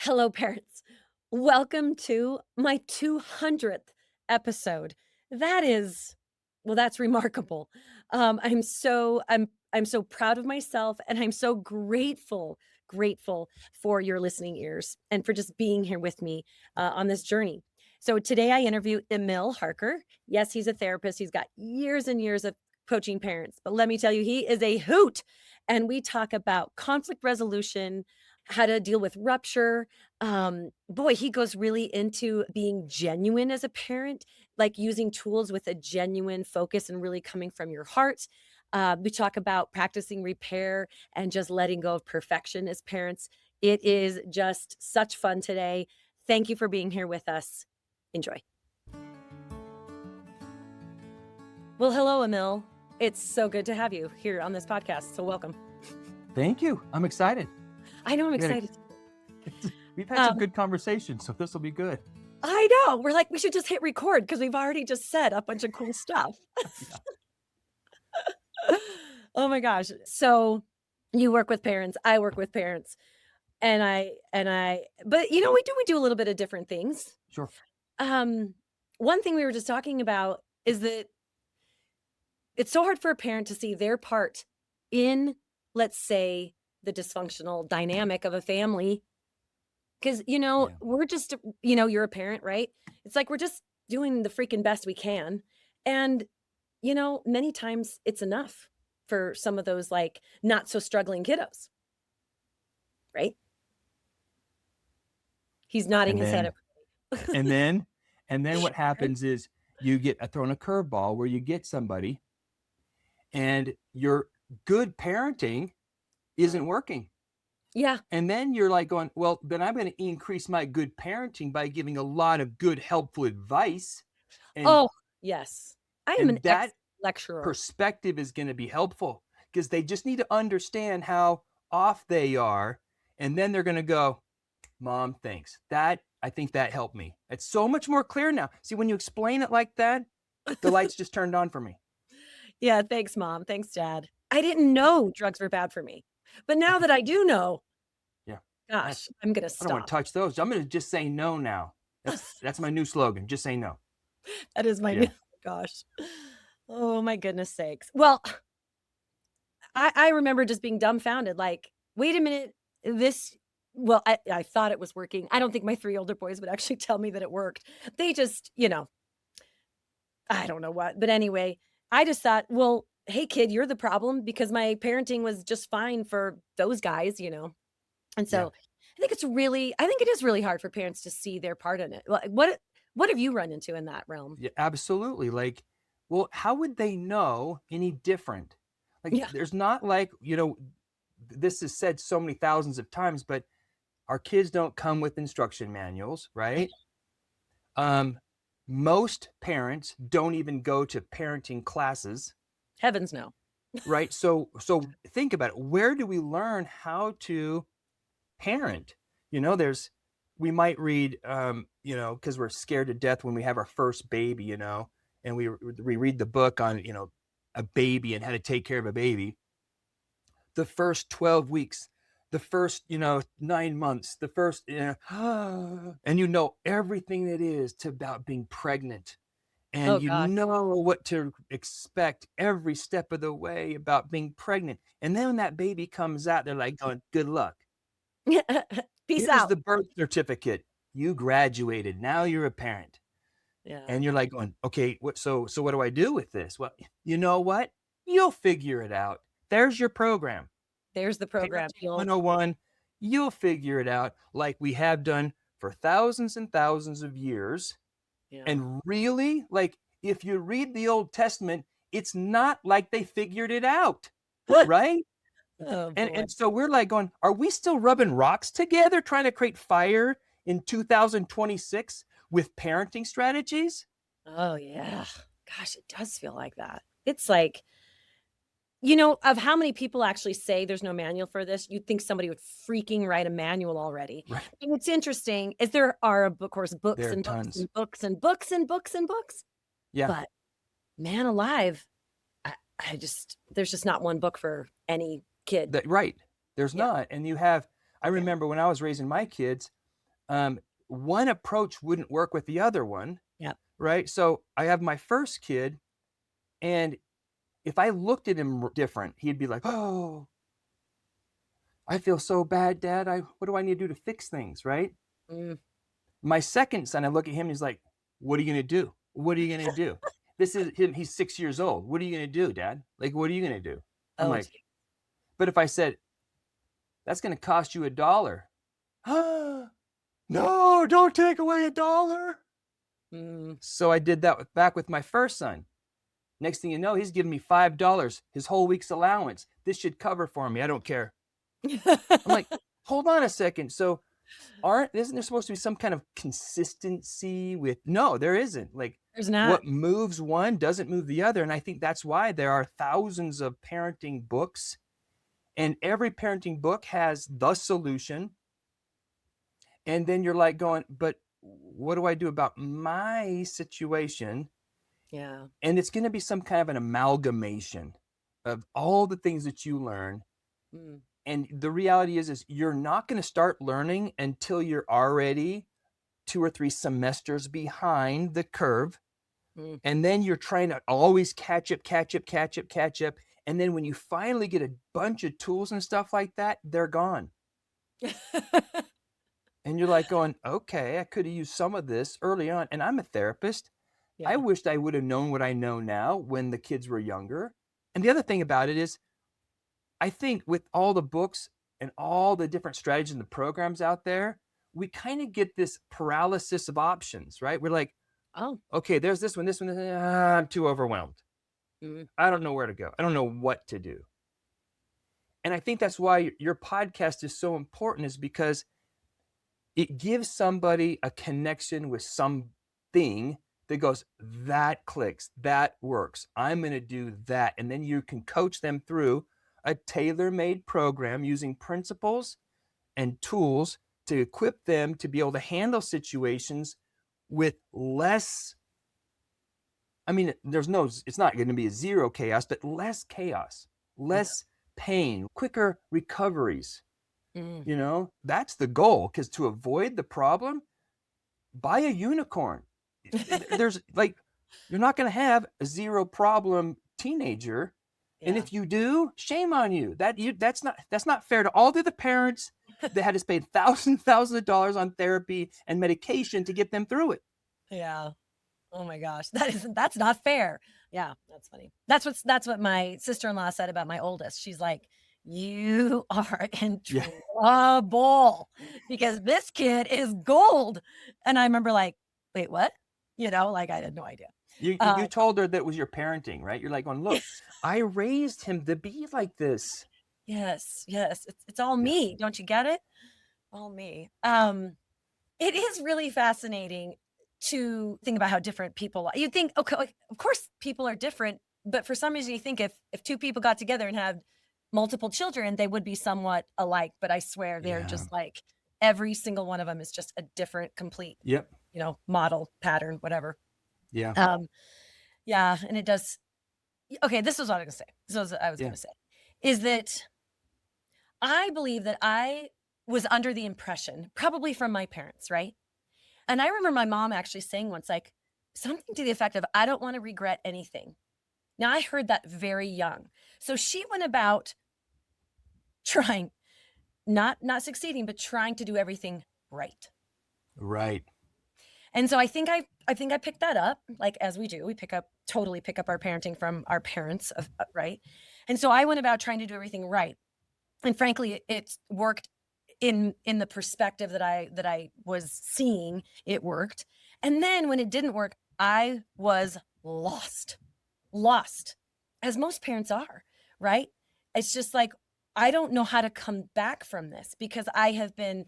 Hello, parents. Welcome to my 200th episode. That is, well, that's remarkable. I'm so proud of myself, and I'm so grateful for your listening ears and for just being here with me on this journey. So today I interview Emil Harker. Yes, he's a therapist. He's got years and years of coaching parents, but let me tell you, he is a hoot. And we talk about conflict resolution, how to deal with rupture. Boy, he goes really into being genuine as a parent, like using tools with a genuine focus and really coming from your heart. We talk about practicing repair and just letting go of perfection as parents. It is just such fun today. Thank you for being here with us. Enjoy. Well, hello, Emil. It's so good to have you here on this podcast. So welcome. Thank you. I'm excited. I know I'm We had a- excited. We've had some Um, good conversations, so this will be good. I know. We're like, we should just hit record because we've already just said a bunch of cool stuff. Yeah. Oh my gosh. So you work with parents, I work with parents, but we do a little bit of different things. Sure. Um, One thing we were just talking about is that it's so hard for a parent to see their part in, let's say, the dysfunctional dynamic of a family. Because, Yeah. we're just, you're a parent, right? It's like we're just doing the freaking best we can. And, many times it's enough for some of those like not so struggling kiddos, right? He's nodding And his head. then and then and then what happens is you get thrown a curveball where you get somebody and your good parenting isn't working. Yeah. And then you're like going, well, then I'm going to increase my good parenting by giving a lot of good, helpful advice. And Oh, yes. I am an and that lecturer. perspective is going to be helpful because they just need to understand how off they are. And then they're going to go, Mom, thanks. I think that helped me. It's so much more clear now. See, when you explain it like that, the lights just turned on for me. Yeah. Thanks, Mom. Thanks, Dad. I didn't know drugs were bad for me. But now that I do know, Yeah. gosh, I'm going to I don't want stop. to touch those. I'm going to just say no now. That's my new slogan. Just say no. That is my new, Yeah. gosh. Oh, my goodness sakes. Well, I remember just being dumbfounded, like, "Wait a minute, I thought it was working." I don't think my 3 older boys would actually tell me that it worked. They just, I don't know what, but anyway, I just thought, "Well, hey, kid, you're the problem because my parenting was just fine for those guys." And Yeah. so, I think it is really hard for parents to see their part in it. Like, what have you run into in that realm? Yeah, absolutely. Like, well, how would they know any different? Like, Yeah. there's not like, this is said so many thousands of times, but our kids don't come with instruction manuals, right? Um, Most parents don't even go to parenting classes, Heavens no. right? So think about it. Where do we learn how to parent? There's we might read, because we're scared to death when we have our first baby, and we read the book on, a baby and how to take care of a baby. The first 12 weeks, the first, 9 months, the first, and everything it is to about being pregnant. And Oh gosh. what to expect every step of the way about being pregnant. And then when that baby comes out, they're like going, good luck. Peace Here's out. the birth certificate. You graduated. Now you're a parent. Yeah. And you're like going, okay, so what do I do with this? Well, you know what? You'll figure it out. There's your program. There's the program. Parenting 101. You'll figure it out like we have done for thousands and thousands of years. Yeah. And really, like if you read the Old Testament, it's not like they figured it out, right? Oh And boy. and so we're like going, are we still rubbing rocks together trying to create fire in 2026 with parenting strategies? Oh yeah. Gosh, it does feel like that. It's like, of how many people actually say there's no manual for this, you'd think somebody would freaking write a manual already. Right. And what's interesting is there are, of course, books There are and books tons. and books and books and books and books. Yeah. But man alive, there's just not one book for any kid. Right. There's Yeah. not. And I Okay. remember when I was raising my kids, um, one approach wouldn't work with the other one, Yeah. right? So I have my first kid, and if I looked at him different, he'd be like, "Oh, I feel so bad, Dad. What do I need to do to fix things?" Right? Mm. My second son, I look at him, and he's like, "What are you gonna do? What are you gonna do?" This is him. He's 6 years old. What are you gonna do, Dad? Like, what are you gonna do? I'm Oh, like, gee. but if I said that's gonna cost you $1, no, don't take away $1. Mm. So I did that back with my first son. Next thing you know, he's giving me $5, his whole week's allowance. This should cover for me. I don't care. I'm like, hold on a second. So aren't isn't there supposed to be some kind of consistency with no, there isn't. Like There's not. what moves one doesn't move the other. And I think that's why there are thousands of parenting books, and every parenting book has the solution. And then you're like going, but what do I do about my situation? Yeah. And it's going to be some kind of an amalgamation of all the things that you learn. Mm. And the reality is you're not going to start learning until you're already 2 or 3 semesters behind the curve. Mm. And then you're trying to always catch up, catch up, catch up, catch up. And then when you finally get a bunch of tools and stuff like that, they're gone. And you're like going, okay, I could have used some of this early on. And I'm a therapist. I Yeah. wished I would have known what I know now when the kids were younger. And the other thing about it is, I think with all the books and all the different strategies and the programs out there, we kind of get this paralysis of options, right? We're like, Oh. okay, there's this one. I'm too overwhelmed. Mm. I don't know where to go. I don't know what to do. And I think that's why your podcast is so important, is because it gives somebody a connection with something that goes, that clicks, that works. I'm going to do that. And then you can coach them through a tailor made program using principles and tools to equip them to be able to handle situations with less. I mean, it's not going to be a zero chaos, but less chaos, Yeah. less pain, quicker recoveries. Mm. That's the goal, because to avoid the problem, buy a unicorn. There's like, you're not going to have a zero problem teenager. And Yeah. if you do, shame on you. That's not fair to all the other parents that had to spend thousands of dollars on therapy and medication to get them through it. Yeah. Oh my gosh. That's not fair. Yeah, that's funny. That's what my sister-in-law said about my oldest. She's like, "You are in Yeah. trouble because this kid is gold." And I remember like, "Wait, what?" Like I had no idea. You told her that was your parenting, right? You're like going, look, I raised him to be like this. Yes, yes. It's all Yeah. me. Don't you get it? All me. It is really fascinating to think about how different people are. You think, okay, like, of course people are different, but for some reason you think if two people got together and had multiple children, they would be somewhat alike. But I swear they're Yeah. just like every single one of them is just a different, complete, Yep. model, pattern, whatever. Yeah. Um, yeah, and it does. Okay, this was what I was gonna say. This was what I was Yeah. gonna say is that I believe that I was under the impression, probably from my parents, right? And I remember my mom actually saying once, like, something to the effect of, "I don't wanna regret anything." Now, I heard that very young. So she went about trying, not succeeding, but trying to do everything right. Right. And so I think I picked that up, like, as we do. We totally pick up our parenting from our parents, right? And so I went about trying to do everything right. And frankly, it's worked in the perspective that I was seeing. It worked. And then when it didn't work, I was lost, as most parents are, right? It's just like, I don't know how to come back from this because I have been,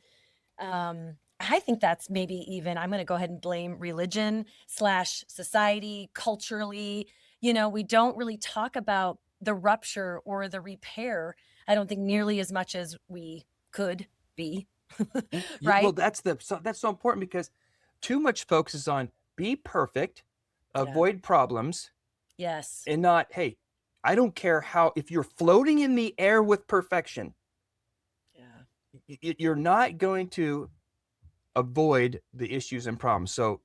I think that's maybe even, I'm going to go ahead and blame religion slash society culturally. We don't really talk about the rupture or the repair. I don't think nearly as much as we could be, Well, right? that's so important, because too much focus on be perfect, Yeah. avoid problems, Yes. and not, hey, I don't care how, if you're floating in the air with perfection, Yeah. you're not going to avoid the issues and problems. So,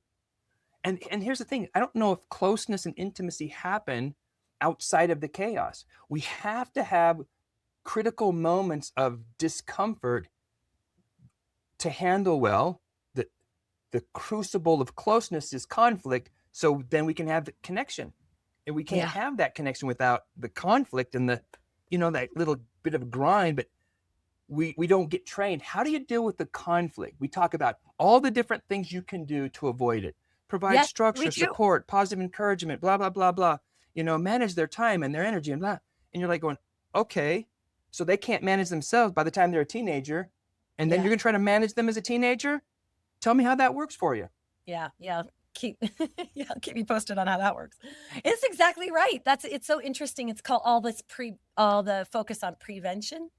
and here's the thing, I don't know if closeness and intimacy happen outside of the chaos. We have to have critical moments of discomfort to handle well. The crucible of closeness is conflict, so then we can have the connection. And we can't Yeah. have that connection without the conflict and the, that little bit of grind. But we don't get trained. How do you deal with the conflict? We talk about all the different things you can do to avoid it. Provide Yes, we structure, do. support, positive encouragement, blah, blah, blah, blah. Manage their time and their energy and blah. And you're like going, okay, so they can't manage themselves by the time they're a teenager. And then Yeah. you're going to try to manage them as a teenager? Tell me how that works for you. Yeah. Yeah. Keep yeah, keep me posted on how that works. It's exactly right. It's so interesting. It's called all the focus on prevention.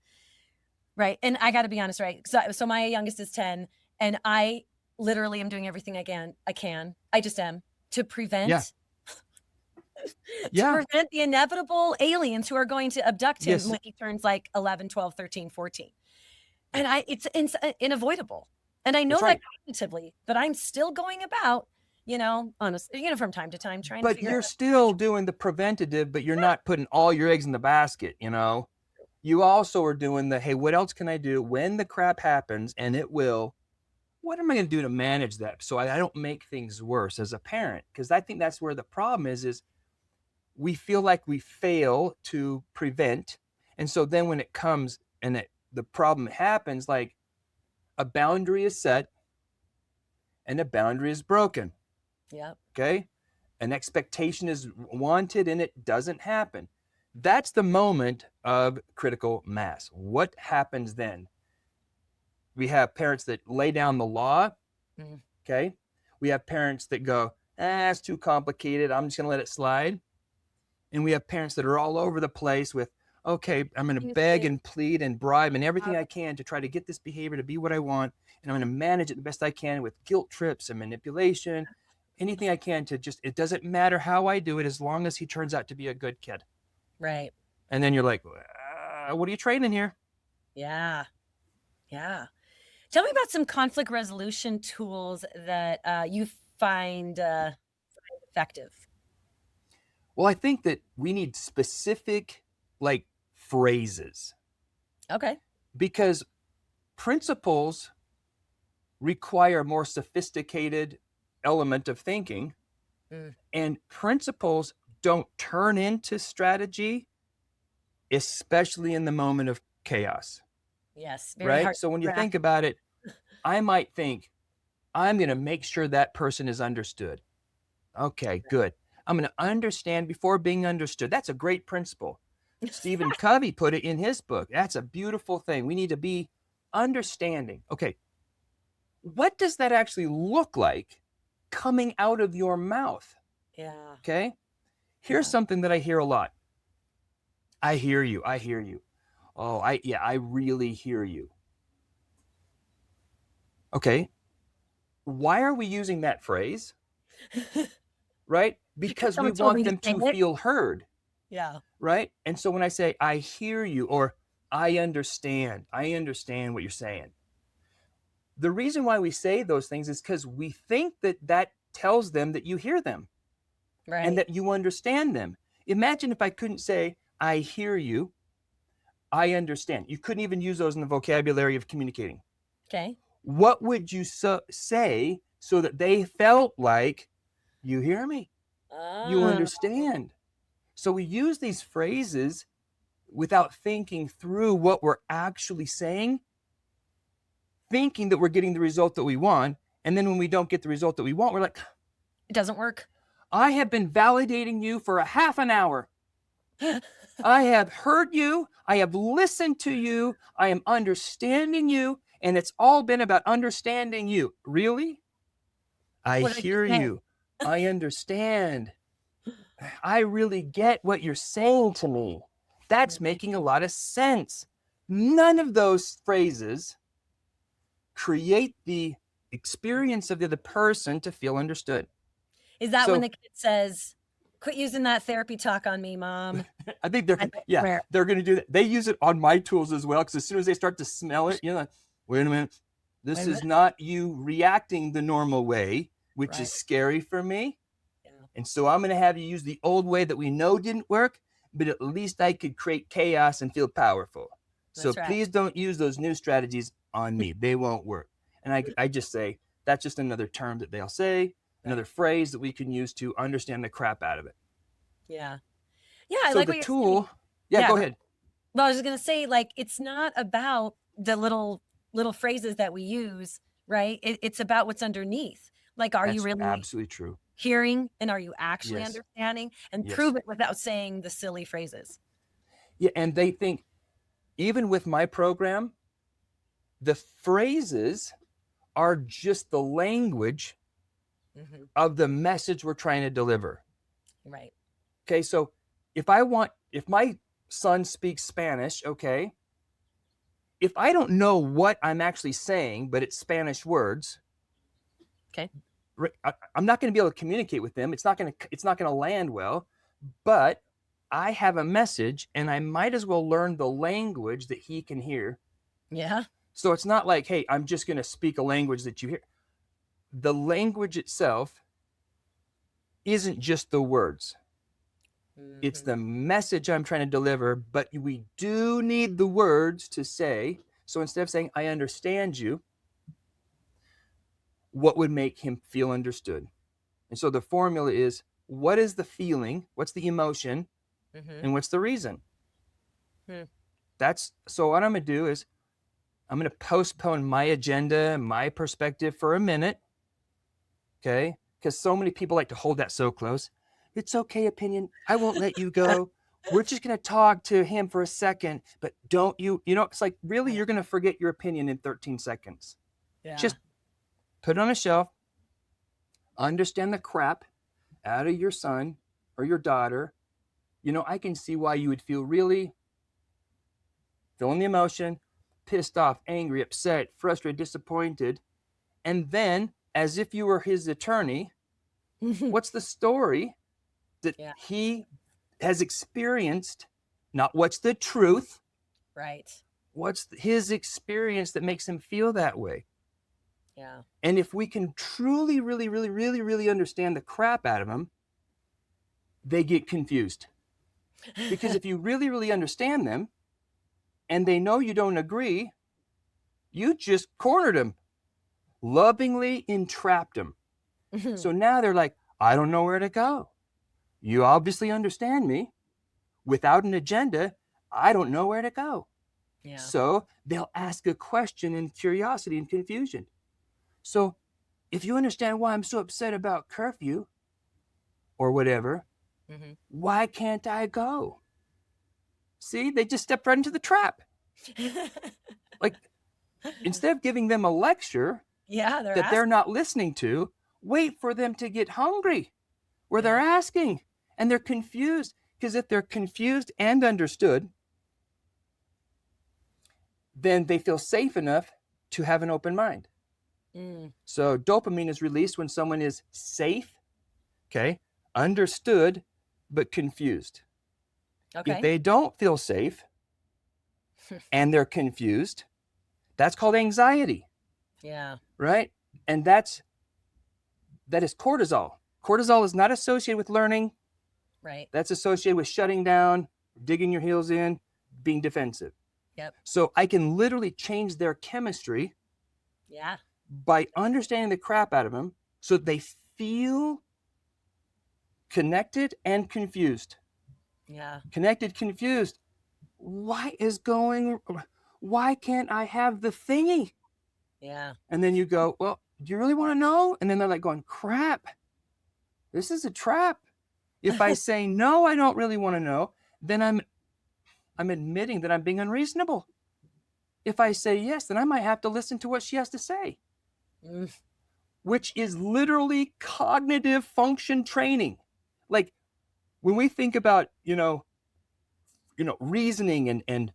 Right. And I got to be honest, right? So my youngest is 10 and I literally am doing everything I just am to Yeah. prevent to Yeah. prevent the inevitable aliens who are going to abduct him Yes. when he turns like 11, 12, 13, 14. And it's unavoidable. And I know That's that right. cognitively, but I'm still going about, honestly, from time to time trying to But figure you're out. still doing the preventative, but you're not putting all your eggs in the basket, You also are doing the, hey, what else can I do when the crap happens? And it will. What am I going to do to manage that so I don't make things worse as a parent? Because I think that's where the problem is we feel like we fail to prevent. And so then when it comes and the problem happens, like a boundary is set and a boundary is broken. Yeah. Okay. An expectation is wanted and it doesn't happen. That's the moment of critical mass. What happens then? We have parents that lay down the law. Mm. Okay. We have parents that go, it's too complicated. I'm just going to let it slide. And we have parents that are all over the place with, okay, I'm going to beg and plead and bribe and everything I can to try to get this behavior to be what I want. And I'm going to manage it the best I can with guilt trips and manipulation, anything I can to just, it doesn't matter how I do it as long as he turns out to be a good kid. Right. And then you're like, what are you training here? Yeah. Yeah. Tell me about some conflict resolution tools that you find effective. Well, I think that we need specific like phrases Okay. because principles require a more sophisticated element of thinking, Mm. and principles don't turn into strategy, especially in the moment of chaos. Yes. Very Right? hard So when to you grasp. think about it, I might think, I'm going to make sure that person is understood. Okay, good. I'm going to understand before being understood. That's a great principle. Stephen Covey put it in his book. That's a beautiful thing. We need to be understanding. Okay, what does that actually look like coming out of your mouth? Yeah. Okay, here's Yeah. something that I hear a lot. I hear you. I hear you. Oh, I really hear you. Okay, why are we using that phrase? Right? Because Because we someone told me want to them say to it. feel heard. Yeah. Right? And so when I say I hear you or I understand what you're saying. The reason why we say those things is because we think that that tells them that you hear them and Right. that you understand them. Imagine if I couldn't say, I hear you, I understand. You couldn't even use those in the vocabulary of communicating. Okay. What would you say so that they felt like you hear me, you Ah. understand? So we use these phrases without thinking through what we're actually saying, thinking that we're getting the result that we want. And then when we don't get the result that we want, we're like, It doesn't work. I have been validating you for a half an hour. I have heard you. I have listened to you. I am understanding you. And it's all been about understanding you. Really? I What did I just hear say? you. I understand. I really get what you're saying to me. That's Right. making a lot of sense. None of those phrases create the experience of the other person to feel understood. Is that when So the kid says, "Quit using that therapy talk on me, mom"? I think I yeah, swear. they're going to do that. They use it on my tools as well because as soon as they start to smell it, like, wait a minute, This Wait a is minute. not you reacting the normal way, which Right. is scary for me. Yeah. And so I'm going to have you use the old way that we know didn't work, but at least I could create chaos and feel powerful. So That's right. please don't use those new strategies on me. They won't work. And I just say, that's just another term that they'll say, Right. another phrase that we can use to understand the crap out of it. Yeah. Yeah, I So like the what you're saying. tool, yeah, Yeah, go go ahead. Well, I was just gonna say, like, it's not about the little phrases that we use, right? It's about what's underneath. Like, are you That's really absolutely true. hearing and are you actually Yes. understanding? And Yes. prove it without saying the silly phrases. Yeah. And they think, even with my program, the phrases are just the language Mhm. of the message we're trying to deliver. Right. Okay, so if my son speaks Spanish, okay, if I don't know what I'm actually saying, but it's Spanish words, Okay. I'm not going to be able to communicate with them. It's not going to land well. But I have a message, and I might as well learn the language that he can hear. Yeah. So it's not like, hey, I'm just going to speak a language that you hear. The language itself isn't just the words. It's Mhm. the message I'm trying to deliver, but we do need the words to say. So instead of saying, I understand you, what would make him feel understood? And so the formula is, what is the feeling? What's the emotion? Mhm. And what's the reason? Hmm. That's so what I'm going to do is I'm going to postpone my agenda, my perspective for a minute. Okay. Because so many people like to hold that so close. It's okay, opinion. I won't let you go. We're just going to talk to him for a second, but don't it's like, really, Right. you're going to forget your opinion in 13 seconds. Yeah. Just put it on a shelf, understand the crap out of your son or your daughter. I can see why you would feel really feeling the emotion, pissed off, angry, upset, frustrated, disappointed. And then, as if you were his attorney, what's the story that Yeah. he has experienced? Not what's the truth, Right. what's his experience that makes him feel that way. Yeah. And if we can truly, really, really, really, really understand the crap out of them, they get confused. Because if you really, really understand them and they know you don't agree, you just cornered them, lovingly entrapped them. Mhm. So now they're like, I don't know where to go. You obviously understand me. Without an agenda, I don't know where to go. Yeah. So they'll ask a question in curiosity and confusion. So if you understand why I'm so upset about curfew or whatever, Mhm. why can't I go? See, they just stepped right into the trap. Like, instead of giving them a lecture Yeah, they're that they're asking. not listening to, wait for them to get hungry where they're Yeah. asking and they're confused. Because if they're confused and understood, then they feel safe enough to have an open mind. Mm. So dopamine is released when someone is safe, okay, understood, but confused. If Okay. they don't feel safe and they're confused, that's called anxiety, Yeah. right? And that is cortisol. Cortisol is not associated with learning. Right. That's associated with shutting down, digging your heels in, being defensive. Yep. So I can literally change their chemistry Yeah. by understanding the crap out of them so they feel connected and confused. Yeah. Connected, confused. Why can't I have the thingy? Yeah. And then you go, well, do you really want to know? And then they're like going, crap, this is a trap. If I say no, I don't really want to know, then I'm admitting that I'm being unreasonable. If I say yes, then I might have to listen to what she has to say, Mm. which is literally cognitive function training. Like when we think about, reasoning and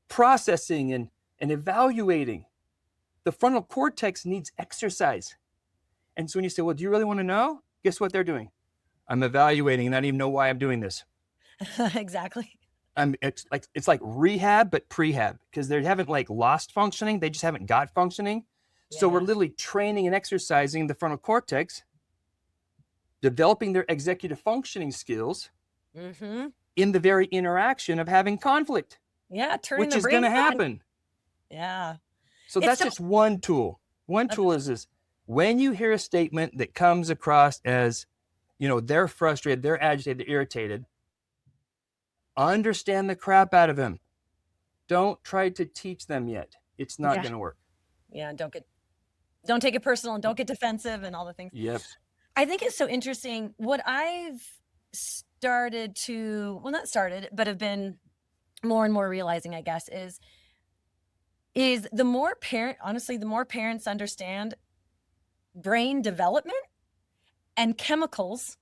processing and evaluating, the frontal cortex needs exercise. And so when you say, well, do you really want to know? Guess what they're doing? I'm evaluating and I don't even know why I'm doing this. Exactly. It's like rehab, but prehab, because they haven't like lost functioning. They just haven't got functioning. So we're Yeah. literally training and exercising the frontal cortex, developing their executive functioning skills Mhm. in the very interaction of having conflict, Yeah, turning which the is going brain to on. happen. Yeah. So It's that's so just one tool. One that's tool is this: when you hear a statement that comes across as, they're frustrated, they're agitated, they're irritated, understand the crap out of them. Don't try to teach them yet. It's not yeah. going to work. Yeah, don't take it personal and don't get defensive and all the things. Yep. I think it's so interesting what I've started to well, not started, but have been more and more realizing, I guess, is the more parent honestly, the more parents understand brain development and chemicals,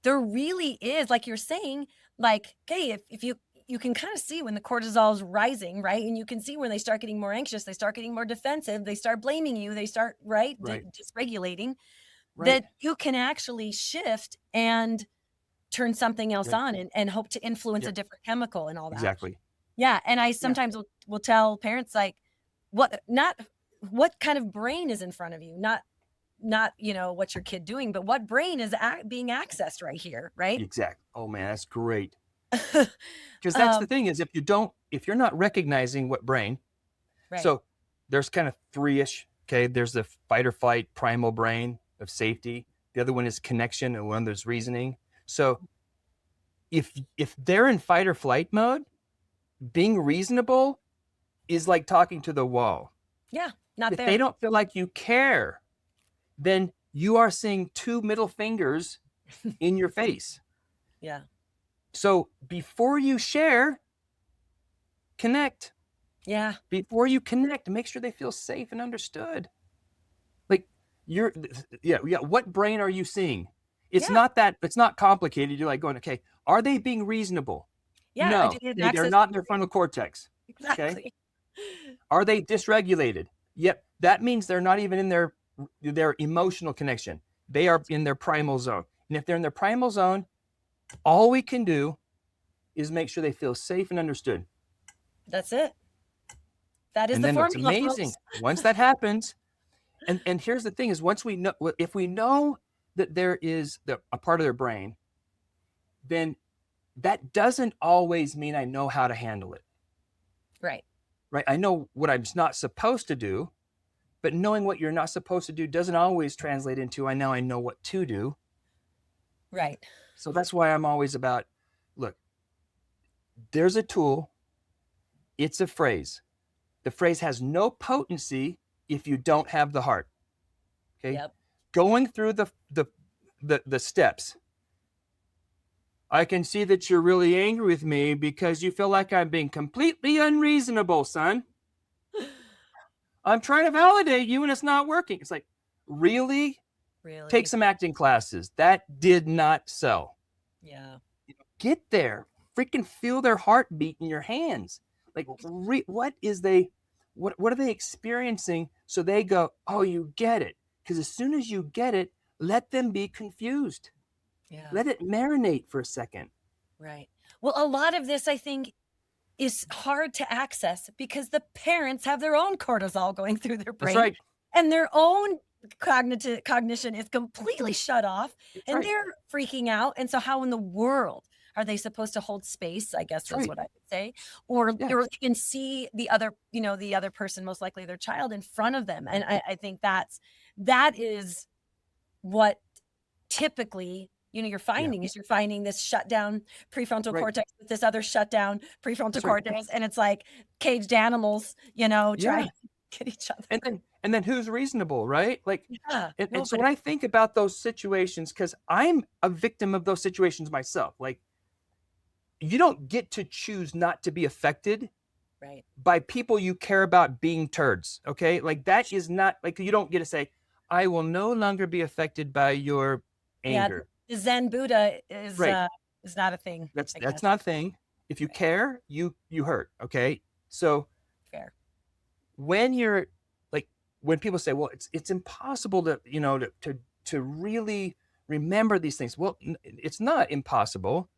there really is, like you're saying, like, okay, if you can kind of see when the cortisol is rising, right? And you can see when they start getting more anxious, they start getting more defensive, they start blaming you, they start, right, Right. dysregulating, Right. that you can actually shift and turn something else Right. on and hope to influence a Yep. different chemical and all that. Exactly. Yeah, and I Yeah. sometimes will tell parents, like, what kind of brain is in front of you, not what's your kid doing, but what brain is being accessed right here, right? Exactly. Oh man, that's great. Because that's the um, thing is, if you're not recognizing what brain, right. so there's kind of three-ish. Okay, there's the fight or flight primal brain of safety. The other one is connection, and one there's reasoning. So if they're in fight or flight mode, being reasonable is like talking to the wall. Yeah, not If they there. don't feel like you care, then you are seeing two middle fingers in your face. Yeah, So before you share, connect. yeah, Before you connect, make sure they feel safe and understood. Like you're, yeah. What brain are you seeing? yeah, It's not complicated. You're like going, okay, are they being reasonable? yeah. I No, did they're access. not in their frontal cortex. Okay. Exactly. Are they dysregulated? Yep. That means they're not even in their emotional connection. They are in their primal zone. And if they're in their primal zone, all we can do is make sure they feel safe and understood. That's it. That is And the then what's formula, amazing, folks. once that happens, and here's the thing is once we know if we know that there is a part of their brain, then that doesn't always mean I know how to handle it. Right, Right? I know what I'm not supposed to do, but knowing what you're not supposed to do doesn't always translate into I know what to do. right. So that's why I'm always about, look, there's a tool, it's a phrase. The phrase has no potency if you don't have the heart. Okay? Yep. Going through the steps. I can see that you're really angry with me because you feel like I'm being completely unreasonable, son. I'm trying to validate you and it's not working. It's like, really? Take Really. some acting classes. That did not sell. Yeah. Get there. Freaking feel their heartbeat in your hands. Like, what are they experiencing? So they go, oh, you get it. Because as soon as you get it, let them be confused. Yeah. Let it marinate for a second. Right. Well, a lot of this, I think, is hard to access because the parents have their own cortisol going through their That's brain right. and their own cognitive cognition is completely shut off That's and right. they're freaking out. And so how in the world are they supposed to hold space, I guess That's is right. what I would say. Or Yeah. or you can see the other person, most likely their child in front of them. And I think that is what typically Yeah. you're finding this shutdown prefrontal Right. cortex with this other shutdown prefrontal That's right. cortex, and it's like caged animals, trying Yeah. to get each other. And then who's reasonable, right? Like, Yeah, and so nobody. when I think about those situations, because I'm a victim of those situations myself, like you don't get to choose not to be affected Right. by people you care about being turds. Okay. Like that is not like you don't get to say, I will no longer be affected by your Yeah, anger. the Zen Buddha Right. is not a thing, I That's guess. not a thing. If you Right. care, you hurt. Okay. So Fair. when you're like when people say, well, it's impossible to really remember these things. Well, it's not impossible.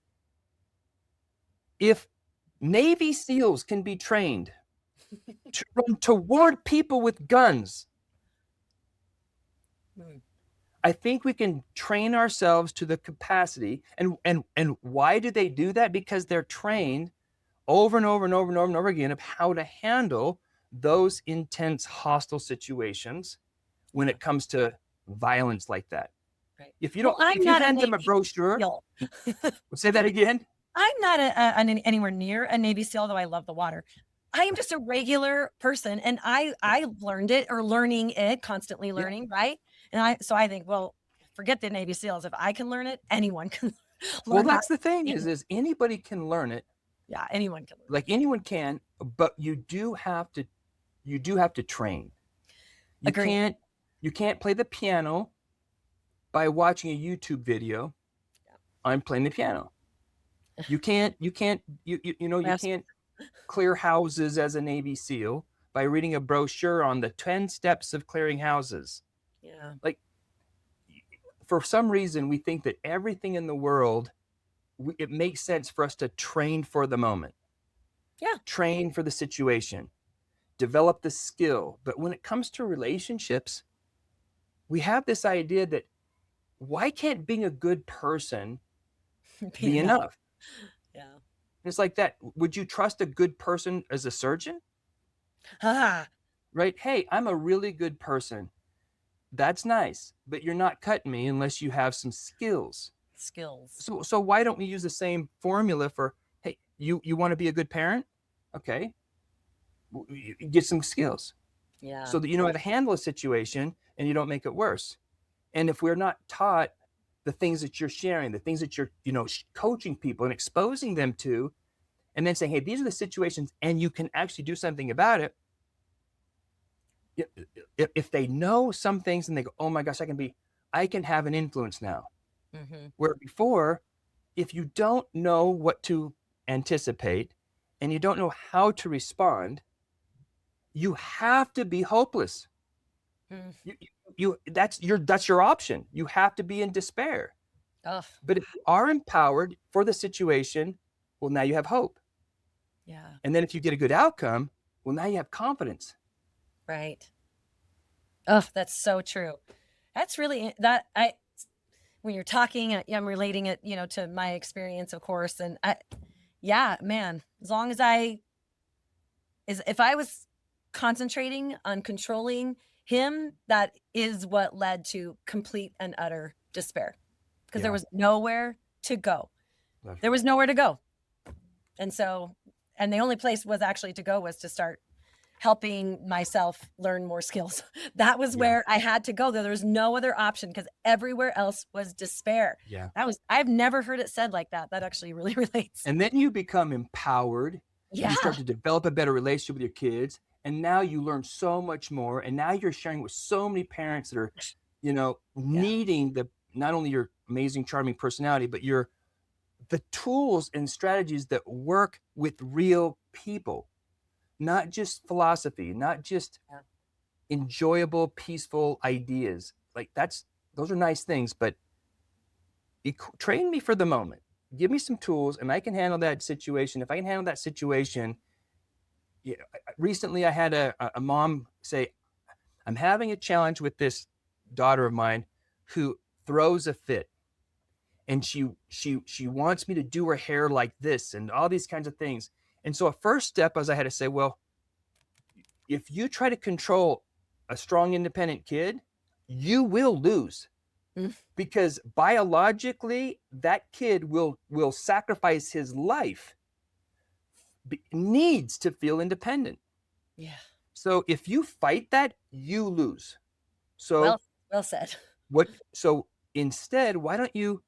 If Navy SEALs can be trained to run toward people with guns. Mm, I think we can train ourselves to the capacity. And why do they do that? Because they're trained over and over and over and over and over again of how to handle those intense hostile situations when yeah, it comes to violence like that. right. If you Well, don't, I'm if you not a hand them a Navy brochure, SEAL. say that again. I'm not anywhere near a Navy SEAL, though I love the water. I am just a regular person, and I learned it or learning it, constantly Yeah. learning, right? And I think, well, forget the Navy SEALs. If I can learn it, anyone can Well, learn how. that's the thing is anybody can learn it, Yeah, anyone can learn like it. anyone can, but you do have to train. You Agreed. can't you can't play the piano by watching a YouTube video. I'm playing the piano. You Yes. can't clear houses as a Navy SEAL by reading a brochure on the 10 steps of clearing houses. Yeah. Like, for some reason, we think that everything in the world, it makes sense for us to train for the moment, Yeah. train for the situation, develop the skill. But when it comes to relationships, we have this idea that why can't being a good person Be be enough. enough? Yeah. It's like that. Would you trust a good person as a surgeon? Ah, Right? Hey, I'm a really good person. That's nice, but you're not cutting me unless you have some skills. skills. So why don't we use the same formula for, hey, you want to be a good parent? Okay, get some skills Yeah. so that you know how to handle a situation and you don't make it worse. And if we're not taught the things that you're sharing, the things that you're, coaching people and exposing them to, and then saying, hey, these are the situations and you can actually do something about it. If they know some things and they go, oh my gosh, I can have an influence now. Hmm. Where before, if you don't know what to anticipate and you don't know how to respond, you have to be hopeless. Mm. That's your option. You have to be in despair. Oh, But if you are empowered for the situation, well, now you have hope. yeah. And then if you get a good outcome, well, now you have confidence. Right. Oh, that's so true. That's really that I when you're talking, I'm relating it, to my experience, of course. And yeah, man, as long as if I was concentrating on controlling him, that is what led to complete and utter despair because there Yeah, was nowhere to go. that's There was right. nowhere to go. And so, and the only place was actually to go was to start helping myself learn more skills. That was Yeah, where I had to go. There was no other option because everywhere else was despair. yeah. I've never heard it said like that. That actually really relates. And then you become empowered. You Yeah. start to develop a better relationship with your kids. And now you learn so much more. And now you're sharing with so many parents that are, Yeah. needing not only your amazing, charming personality, but the tools and strategies that work with real people, not just philosophy, not just Yeah. enjoyable, peaceful ideas. Like those are nice things, but train me for the moment. Give me some tools, and I can handle that situation. If I can handle that situation, yeah. Recently, I had a mom say, "I'm having a challenge with this daughter of mine who throws a fit, and she wants me to do her hair like this, and all these kinds of things." And so, a first step was I had to say, "Well, if you try to control a strong, independent kid, you will lose." Mm, Because biologically that kid will sacrifice his life, needs to feel independent. yeah. So if you fight that, you lose. Well, So well said. instead, why don't you,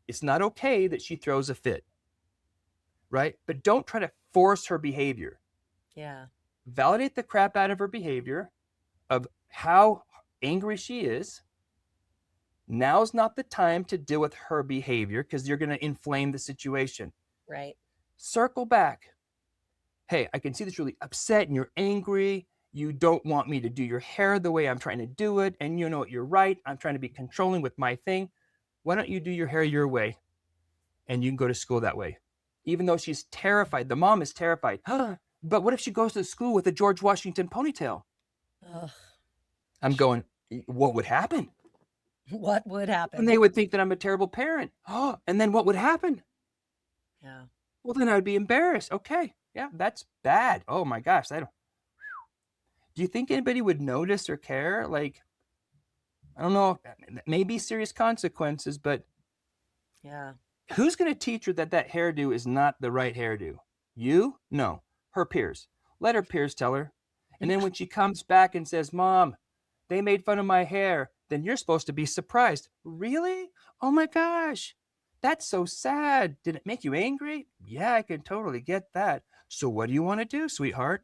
it's not okay that she throws a fit, right? But don't try to force her behavior. Yeah. Validate the crap out of her behavior, of how angry she is. Now's not the time to deal with her behavior because you're going to inflame the situation. Right. Circle back. Hey, I can see that you're really upset and you're angry. You don't want me to do your hair the way I'm trying to do it. And you know what? You're right. I'm trying to be controlling with my thing. Why don't you do your hair your way and you can go to school that way? Even though she's terrified, the mom is terrified. But what if she goes to school with a George Washington ponytail? Ugh, I'm going, what would happen? what would And happen? they would think that I'm a terrible parent. Oh, and then what would happen? Yeah. Well, then I'd be embarrassed. Okay. Yeah, that's bad. Oh my gosh. Do you think anybody would notice or care? Like, I don't know. Maybe serious consequences, but Yeah. who's going to teach her that that hairdo is not the right hairdo? You? No. Her peers. Let her peers tell her. And then when she comes back and says, Mom, they made fun of my hair, then you're supposed to be surprised. Really? Oh my gosh. That's so sad. Did it make you angry? Yeah, I can totally get that. So what do you want to do, sweetheart?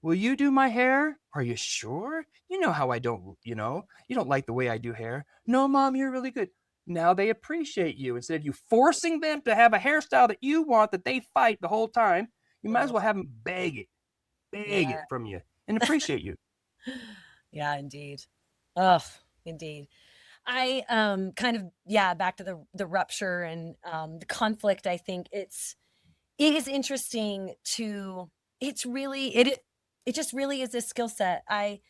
Will you do my hair? Are you sure? You know how I don't, you don't like the way I do hair. No, Mom, you're really good. Now they appreciate you. Instead of you forcing them to have a hairstyle that you want that they fight the whole time, you might as Ugh, well have them beg yeah. it from you and appreciate you. Yeah, indeed. Ugh, indeed. I kind of yeah, back to the rupture and the conflict. I think it is interesting to it's really it just really is a skill set. I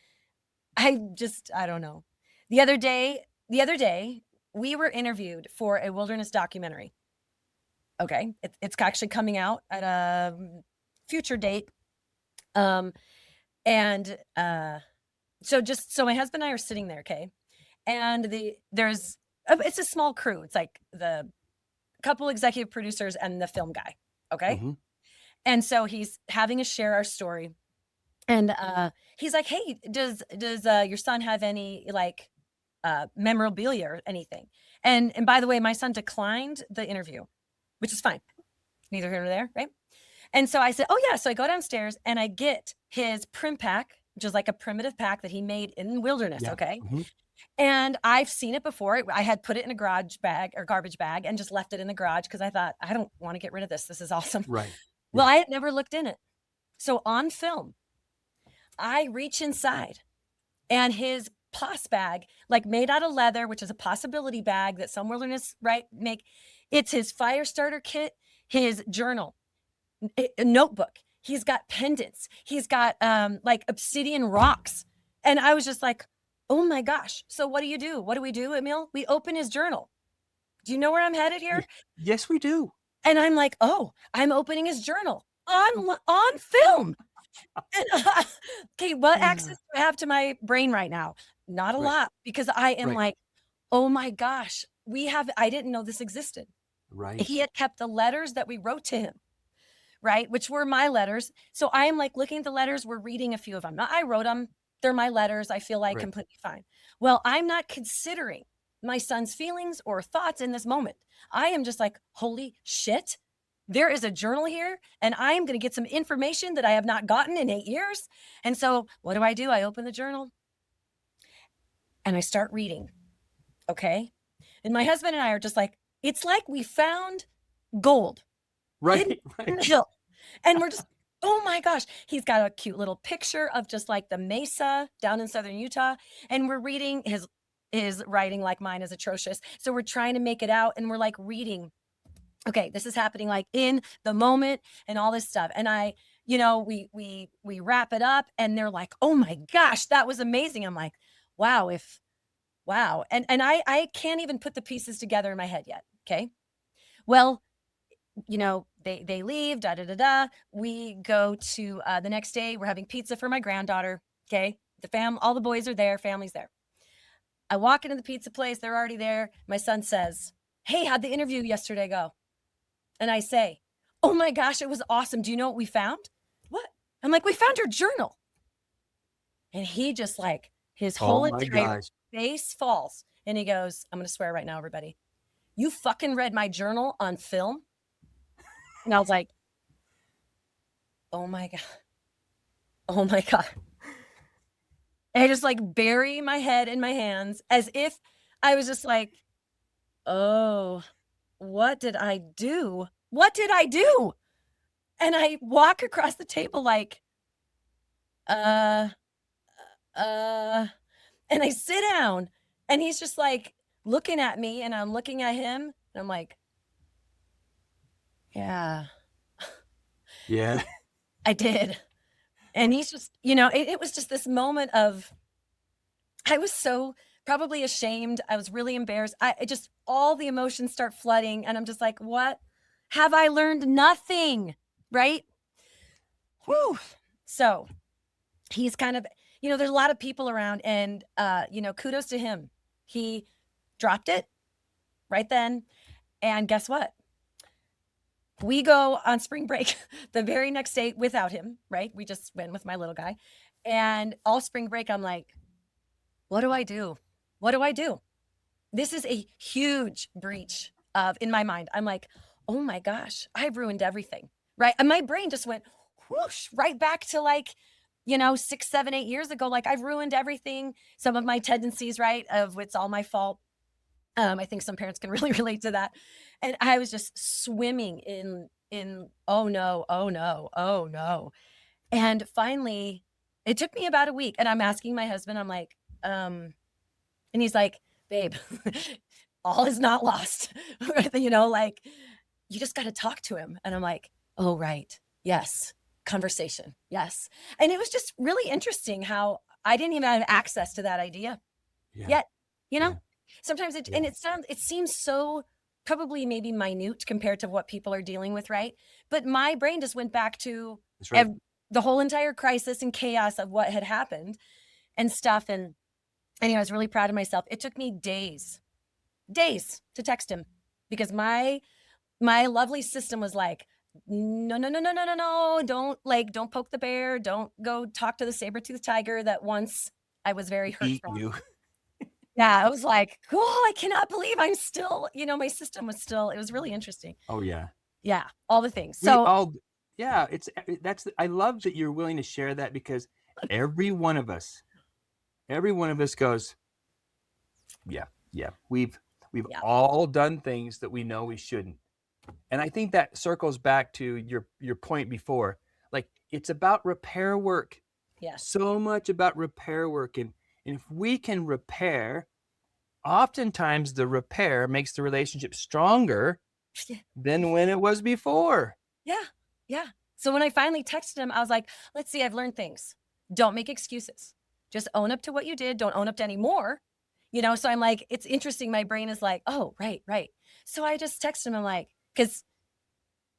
don't know. The other day we were interviewed for a wilderness documentary. Okay, it's actually coming out at a future date. Um, and so my husband and I are sitting there. Okay, and it's a small crew. It's like the couple executive producers and the film guy. Okay. Hmm. And so he's having us share our story. And he's like, "Hey, does your son have any like memorabilia or anything?" And by the way, my son declined the interview, which is fine. Neither here nor there, right? And so I said, "Oh yeah." So I go downstairs and I get his prim pack, which is like a primitive pack that he made in the wilderness. Yeah. Okay. Hmm. And I've seen it before. I had put it in a garage bag or garbage bag and just left it in the garage because I thought, I don't want to get rid of this. This is awesome. Right. Well, Yeah. I had never looked in it. So on film, I reach inside and his plas bag, like made out of leather, which is a possibility bag that some wilderness right make. It's his fire starter kit, his journal, a notebook. He's got pendants. He's got like obsidian rocks. And I was just like, oh my gosh. So what do you do? What do we do, Emil? We open his journal. Do you know where I'm headed Yeah. here? Yes, we do. And I'm like, oh, I'm opening his journal on film. And, okay, what access do I have to my brain right now? Not a Right. lot because I am Right. like, oh my gosh, I didn't know this existed. Right. He had kept the letters that we wrote to him, right? Which were my letters. So I am like looking at the letters, we're reading a few of them. I wrote them. They're my letters. I feel like Right. completely fine. Well, I'm not considering my son's feelings or thoughts in this moment. I am just like, holy shit. There is a journal here, and I am going to get some information that I have not gotten in 8 years. And so, what do? I open the journal and I start reading. Okay. And my husband and I are just like, it's like we found gold hidden Right. in Right. the hill. And we're just, oh my gosh. He's got a cute little picture of just like the mesa down in southern Utah. And we're reading his writing like mine is atrocious. So we're trying to make it out and we're like reading. Okay, this is happening like in the moment and all this stuff. And we wrap it up and they're like, "Oh my gosh, that was amazing." I'm like, "Wow, if wow." And I can't even put the pieces together in my head yet. Okay. Well, they leave, da da da da. We go to the next day. We're having pizza for my granddaughter. Okay, all the boys are there, family's there. I walk into the pizza place. They're already there. My son says, "Hey, how'd the interview yesterday go?" And I say, "Oh my gosh, it was awesome. Do you know what we found?" "What?" I'm like, "We found your journal." And he just like his Oh whole my entire gosh. face falls. And he goes, I'm gonna swear right now, everybody. "You fucking read my journal on film?" And I was like, oh my God. Oh my God. And I just like bury my head in my hands as if I was just like, oh, what did I do? What did I do? And I walk across the table like, uh, uh, and I sit down and he's just like looking at me and I'm looking at him and I'm like, yeah. Yeah. I did. And he's just, it was just this moment of, I was so probably ashamed. I was really embarrassed. I just, all the emotions start flooding. And I'm just like, what have I learned? Nothing. Right. Whew. So he's kind of, there's a lot of people around and, kudos to him. He dropped it right then. And guess what? We go on spring break the very next day without him, right? We just went with my little guy. And all spring break, I'm like, what do I do? What do I do? This is a huge breach of in my mind. I'm like, oh my gosh, I've ruined everything. Right. And my brain just went whoosh right back to like, 6, 7, 8 years ago. Like I've ruined everything. Some of my tendencies, right? Of it's all my fault. I think some parents can really relate to that. And I was just swimming in oh no, oh no, oh no. And finally, it took me about a week. And I'm asking my husband, I'm like, and he's like, babe, all is not lost. Like, you just got to talk to him. And I'm like, oh, right. Yes. Conversation. Yes. And it was just really interesting how I didn't even have access to that idea Yeah. yet, you know? Yeah. Sometimes Yeah. it seems so probably maybe minute compared to what people are dealing with, right? But my brain just went back to That's right. the whole entire crisis and chaos of what had happened and stuff. And anyway, I was really proud of myself. It took me days to text him because my lovely system was like, no, no, no, no, no, no, no. Don't poke the bear. Don't go talk to the saber-toothed tiger that once I was very hurt Eat from. you. Yeah, I was like, oh, I cannot believe I'm still, my system was still, it was really interesting. Oh yeah. Yeah, all the things. We So all, yeah, that's, I love that you're willing to share that because every one of us, every one of us goes, yeah, yeah, we've yeah, all done things that we know we shouldn't. And I think that circles back to your point before. Like it's about repair work. yes. So much about repair work. And if we can repair, oftentimes the repair makes the relationship stronger than when it was before. Yeah. Yeah. So when I finally texted him, I was like, let's see, I've learned things. Don't make excuses. Just own up to what you did. Don't own up to any more. So I'm like, it's interesting. My brain is like, oh, right, right. So I just texted him. I'm like, because,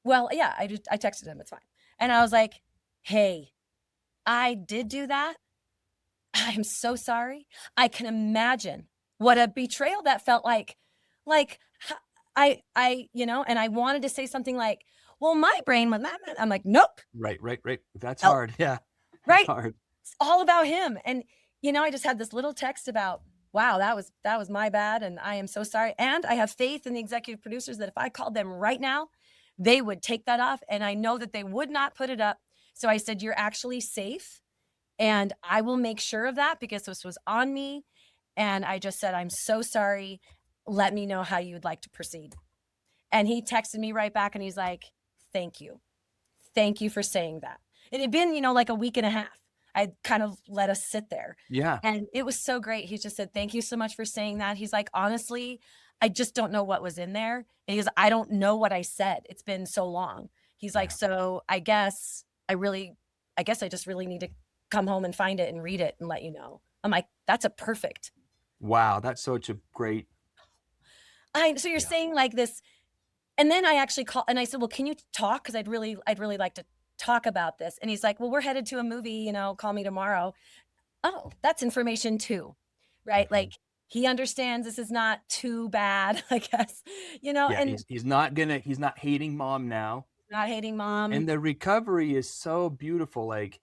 well, yeah, I texted him. It's fine. And I was like, hey, I did do that. I'm so sorry. I can imagine what a betrayal that felt like. Like and I wanted to say something like, well, my brain was that. I'm like, nope. Right, right, right. That's Oh, hard. Yeah, that's right. hard. It's all about him. And, I just had this little text about, wow, that was my bad. And I am so sorry. And I have faith in the executive producers that if I called them right now, they would take that off. And I know that they would not put it up. So I said, you're actually safe. And I will make sure of that because this was on me. And I just said, I'm so sorry. Let me know how you would like to proceed. And he texted me right back and he's like, thank you. Thank you for saying that. It had been, like a week and a half. I kind of let us sit there. Yeah, And it was so great. He just said, thank you so much for saying that. He's like, honestly, I just don't know what was in there. And he goes, I don't know what I said. It's been so long. He's like, yeah. so I guess I just really need to come home and find it and read it and let you know. I'm like, that's a perfect. Wow, that's such a great. So you're Yeah, saying like this. And then I actually called and I said, well, can you talk? Cause I'd really like to talk about this. And he's like, well, we're headed to a movie, call me tomorrow. Oh, that's information too. Right. hmm, Like he understands this is not too bad, I guess, yeah. and He's not hating mom now, not hating mom. and the recovery is so beautiful. Like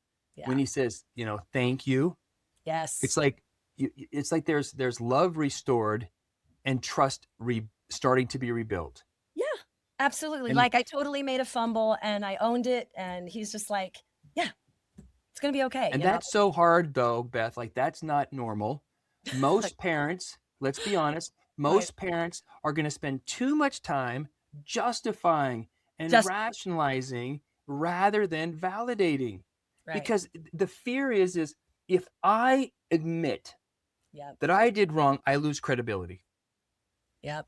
when Yeah. he says, thank you. It's Yes. like it's like there's love restored and trust starting to be rebuilt. Yeah, absolutely. And Like I totally made a fumble and I owned it. And he's just like, yeah, it's going to be okay. and that's so hard though, Beth. Like that's not normal. Like, Most parents, let's be honest, right. most parents are going to spend too much time justifying and Just rationalizing rather than validating. right. Because the fear is if I admit Yep. that I did wrong, I lose credibility, Yep.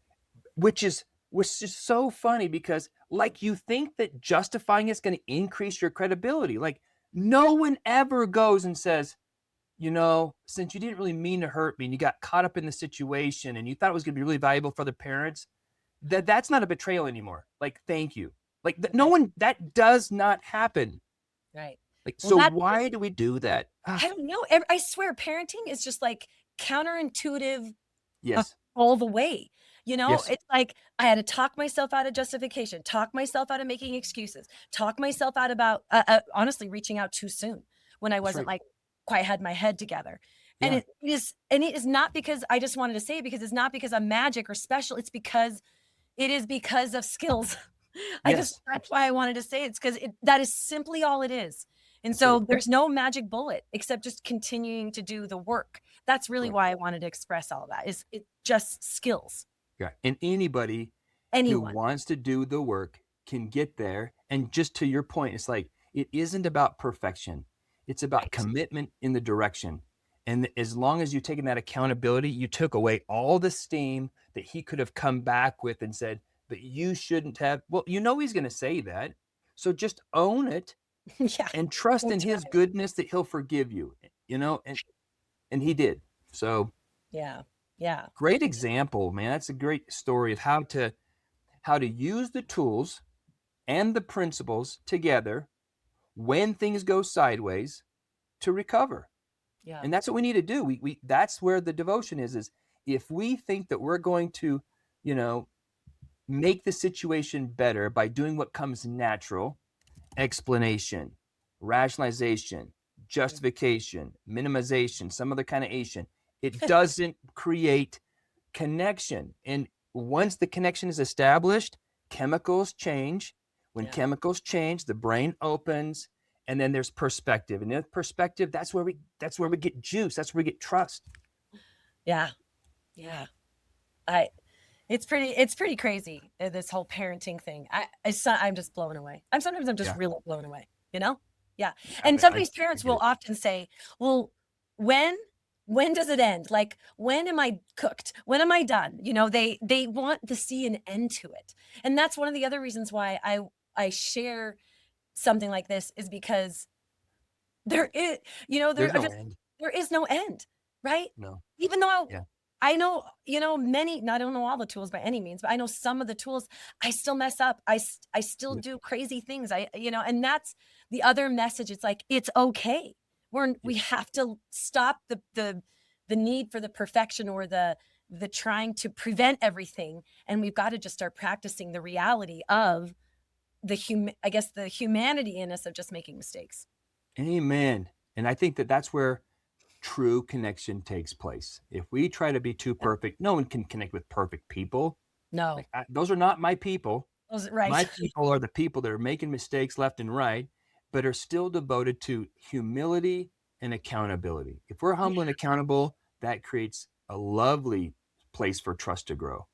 which is which is so funny because, like, you think that justifying it's going to increase your credibility. Like, no one ever goes and says, since you didn't really mean to hurt me and you got caught up in the situation and you thought it was going to be really valuable for the parents, that's not a betrayal anymore. Like, thank you. Like, no Right, one, that does not happen. right. Like, Well, so that why do we do that? I don't know. I swear parenting is just like counterintuitive Yes. all the way. You know, Yes. it's like I had to talk myself out of justification, talk myself out of making excuses, talk myself out about honestly reaching out too soon when I That's wasn't right. like quite had my head together. And Yeah. it is not because I just wanted to say it because it's not because I'm magic or special. It's because it is because of skills. I just Yes. that's why I wanted to say it's because that is simply all it is. And That's right. so there's no magic bullet except just continuing to do the work. That's really Right. why I wanted to express all of that is it just skills. Yeah. And anybody who Anyone. wants to do the work can get there. And just to your point, it's like it isn't about perfection. It's about Right. commitment in the direction. And as long as you've taken that accountability, you took away all the steam that he could have come back with and said, but you shouldn't have. Well, he's going to say that. So just own it Yeah. and trust Big in his time. goodness that he'll forgive you, and he did. So Yeah. Yeah. great example, man. That's a great story of how to use the tools and the principles together when things go sideways to recover. Yeah. And that's what we need to do. We That's where the devotion is if we think that we're going to, you know, make the situation better by doing what comes natural, explanation, rationalization, Mm. justification, minimization, some other kind of Asian, it doesn't create connection. And once the connection is established, chemicals change. When Yeah. chemicals change, the brain opens, and then there's perspective. And in perspective, that's where we get juice. That's where we get trust. Yeah. Yeah. I it's pretty crazy, this whole parenting thing. I'm just blown away. I'm just Yeah, really blown away, you know? Yeah, I, and some of I, these I parents get will it. often say, "Well, when when does it end? Like, when am I cooked? When am I done?" You know, they want to see an end to it, and that's one of the other reasons why I share something like this is because there is, There's no end. there is no end, right? No. Even though Yeah. I know, many, I don't know all the tools by any means, but I know some of the tools I still mess up. I still Yep. do crazy things. And that's the other message. It's like it's okay. We Yep. have to stop the need for the perfection or the trying to prevent everything, and we've got to just start practicing the reality of I guess the humanity in us of just making mistakes. Amen. And I think that that's where true connection takes place. If we try to be too Yeah. perfect, no one can connect with perfect people. No. Like, those are not my people. Right. My people are the people that are making mistakes left and right, but are still devoted to humility and accountability. If we're Yeah. humble and accountable, that creates a lovely place for trust to grow.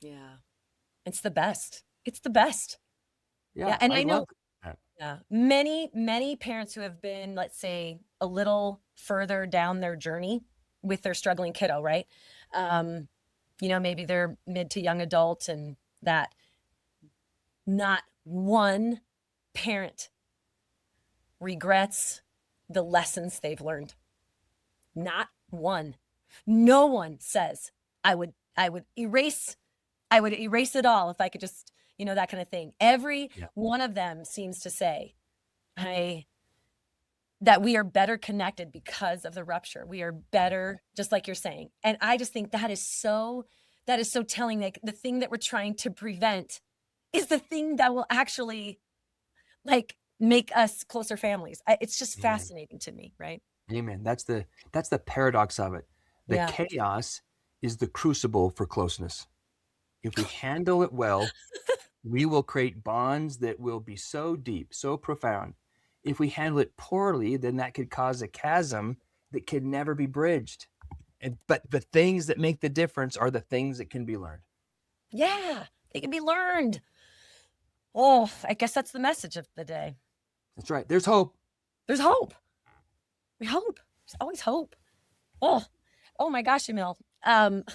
Yeah. It's the best. It's the best. Yeah, Yeah, and I I love know that. yeah, many, many parents who have been, let's say, a little further down their journey with their struggling kiddo, right? Um, maybe they're mid to young adult and that not one parent regrets the lessons they've learned. Not one. No one says, I would erase it all if I could just, that kind of thing. Every Yeah. one of them seems to say, I that we are better connected because of the rupture. We are better, just like you're saying. And I just think that is so telling. Like the thing that we're trying to prevent is the thing that will actually like make us closer families. It's just Amen. fascinating to me, right? Amen. That's the paradox of it. The Yeah. chaos is the crucible for closeness. If we handle it well, we will create bonds that will be so deep, so profound. If we handle it poorly, then that could cause a chasm that could never be bridged. But the things that make the difference are the things that can be learned. Yeah. They can be learned. Oh, I guess that's the message of the day. That's right. There's hope. There's hope. We hope. There's always hope. Oh, oh my gosh, Emil. Um,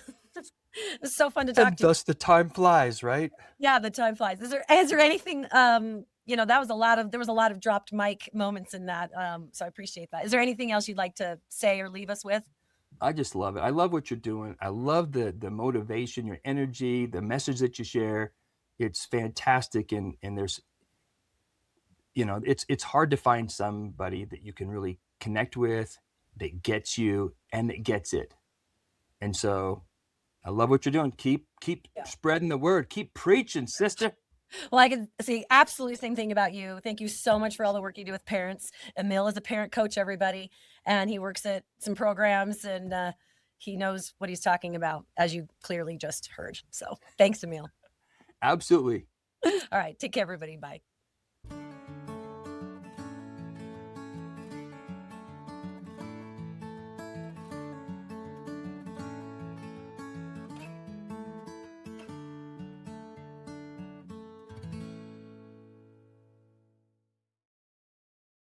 It's so fun to talk And to you. thus the time flies, right? Yeah, the time flies. Is there anything, that was a lot of there was a lot of dropped mic moments in that, so I appreciate that. Is there anything else you'd like to say or leave us with? I just love it. I love what you're doing. I love the motivation, your energy, the message that you share. It's fantastic, and there's it's hard to find somebody that you can really connect with, that gets you, and that gets it. And so I love what you're doing. Keep Yeah. spreading the word. Keep preaching, sister. Well, I can say absolutely same thing about you. Thank you so much for all the work you do with parents. Emil is a parent coach, everybody, and he works at some programs and he knows what he's talking about, as you clearly just heard. So thanks, Emil. Absolutely. All right, take care, everybody. Bye.